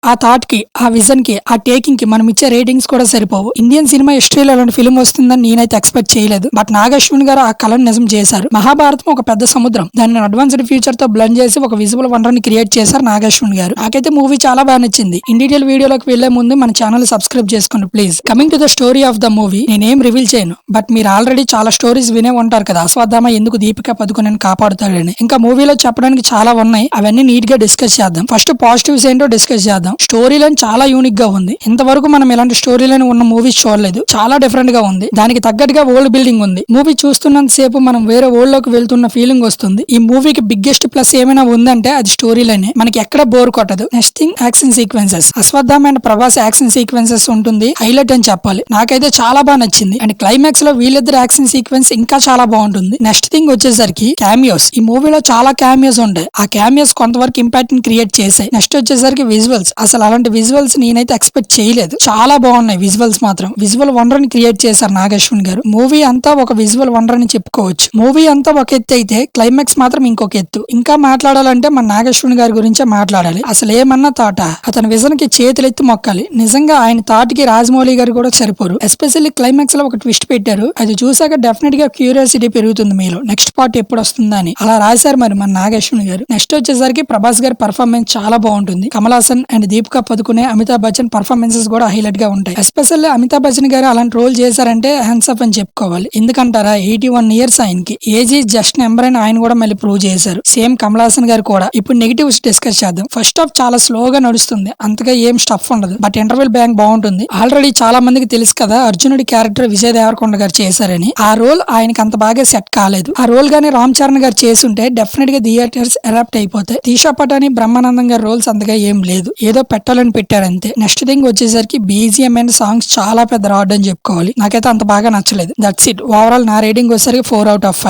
ఆ థాట్ కి, ఆ విజన్ కి, ఆ టేకింగ్ కి మనం ఇచ్చే రేటింగ్స్ కూడా సరిపోవు. ఇండియన్ సినిమా హిస్టరీలో అలాంటి ఫిల్మ్ వస్తుందని నేనైతే ఎక్స్పెక్ట్ చేయలేదు. బట్ నాగశ్విన్ గారు ఆ కళను నిజం చేశారు. మహాభారతం ఒక పెద్ద సముద్రం, దాన్ని అడ్వాన్స్డ్ ఫ్యూచర్ తో బ్లెండ్ చేసి ఒక విజువల్ వండర్ ని క్రియేట్ చేశారు నాగశ్విన్ గారు. నాకైతే మూవీ చాలా బాగా నచ్చింది. ఇన్ డీటెయిల్ వీడియోలోకి వెళ్లే ముందు మన ఛానల్ సబ్స్క్రైబ్ చేసుకోండి please. Coming to the story of the movie, నేనేం రివీల్ చేయను, బట్ మీరు ఆల్రెడీ చాలా స్టోరీస్ వినే ఉంటారు కదా. అశ్వత్థామ ఎందుకు దీపిక పదుకొనని కాపాడుతాడని. ఇంకా మూవీలో చెప్పడానికి చాలా ఉన్నాయి, అవన్నీ నీట్ గా డిస్కస్ చేద్దాం. ఫస్ట్ పాజిటివ్స్ ఏంటో డిస్కస్ చేద్దాం. స్టోరీ లైన్ చాలా యూనిక్ గా ఉంది. ఇంతవరకు మనం ఇలాంటి స్టోరీ లైన్ ఉన్న మూవీస్ చూడలేదు. చాలా డిఫరెంట్ గా ఉంది. దానికి తగ్గట్టుగా వరల్డ్ బిల్డింగ్ ఉంది. మూవీ చూస్తున్నంత సేపు మనం వేరే వరల్డ్ లోకి వెళ్తున్న ఫీలింగ్ వస్తుంది. ఈ మూవీకి బిగ్గెస్ట్ ప్లస్ ఏమైనా ఉందంటే అది స్టోరీ లైన్. మనకి ఎక్కడ బోర్ కొట్టదు. Next thing, action sequences. Ashwatthama and Prabhas action sequences ఉంటుంది హైలైట్ అని చెప్పాలి. నాకైతే చాలా బాగా నచ్చింది. అండ్ క్లైమాక్స్ లో వీళ్ళిద్దరు యాక్షన్ సీక్వెన్స్ ఇంకా చాలా బాగుంటుంది. నెక్స్ట్ థింగ్ వచ్చేసరికి క్యామియోస్. ఈ మూవీలో చాలా క్యామియోస్ ఉంటాయి. ఆ క్యామియోస్ కొంతవరకు ఇంపాక్ట్ ని క్రియేట్ చేశాయి. నెక్స్ట్ వచ్చేసరికి విజువల్స్. అసలు అలాంటి విజువల్స్ నేనైతే ఎక్స్పెక్ట్ చేయలేదు. చాలా బాగున్నాయి విజువల్స్ మాత్రం. విజువల్ వండర్ ని క్రియేట్ చేశారు నాగశ్విన్ గారు. మూవీ అంతా ఒక విజువల్ వండర్ అని చెప్పుకోవచ్చు. మూవీ అంతా ఒక ఎత్తు అయితే క్లైమాక్స్ మాత్రం ఇంకొక ఎత్తు. ఇంకా మాట్లాడాలంటే మన నాగశ్విన్ గారి గురించే మాట్లాడాలి. అసలు ఏమన్నా తాట, అతని విజన్ కి చేతులెత్తి మొక్కాలి. నిజంగా ఆయన థాట్ కి రాజమౌళి గారు కూడా సరిపోరు. ఎస్పెషల్లీ క్లైమాక్స్ లో ఒక ట్విస్ట్ పెట్టారు. అది చూసాక డెఫినెట్ గా క్యూరియాసిటీ పెరుగుతుంది మీలో, నెక్స్ట్ పార్ట్ ఎప్పుడు వస్తుందా అని. అలా రాశారు మరి మన నాగశ్విన్ గారు. నెక్స్ట్ వచ్చేసరికి ప్రభాస్ గారి పర్ఫార్మెన్స్ చాలా బాగుంటుంది. కమల్ హాసన్ అండ్ దీపికా పదుకునే, అమితాబ్ బచ్చన్ పర్ఫార్మెన్సెస్ కూడా హైలైట్ గా ఉంటాయి. ఎస్పెషల్లీ అమితాబ్ బచ్చన్ గారు అలాంటి రోల్ చేశారంటే హ్యాండ్స్ అప్ అని చెప్పుకోవాలి. ఎందుకంటారా, 81 ఇయర్స్ ఆయనకి. ఏజ్ ఈజ్ జస్ట్ నెంబర్ అని ఆయన కూడా మళ్ళీ ప్రూవ్ చేశారు. సేమ్ కమల్ హాసన్ గారు కూడా. ఇప్పుడు నెగిటివ్స్ డిస్కస్ చేద్దాం. ఫస్ట్ హాఫ్ చాలా స్లోగా నడుస్తుంది. అంతగా ఏం స్టఫ్ ఉండదు. బట్ ఇంటర్వెల్ బ్యాంక్ బాగుంటుంది. ఆల్రెడీ చాలా మందికి తెలుసు కదా అర్జునుడి క్యారెక్టర్ విజయ్ దేవరకొండ గారు చేశారని. ఆ రోల్ ఆయనకి అంత బాగా సెట్ కాలేదు. ఆ రోల్ గానీ రామ్ చరణ్ గారు చేస్తుంటే డెఫినెట్ గా థియేటర్స్ అడాప్ట్ అయిపోతాయి. దీశా పటాని, బ్రహ్మానందం గారి రోల్స్ అంతగా ఏం లేదు. ఏదో పెట్టాలని పెట్టారంతే. నెక్స్ట్ థింగ్ వచ్చేసరికి బీజిఎం అండ్ సాంగ్స్ చాలా పెద్ద రాడ్ అని చెప్పుకోవాలి. నాకైతే అంత బాగా నచ్చలేదు. That's it. ఓవరాల్ నా రేటింగ్ వచ్చేసరికి 4 out of 5.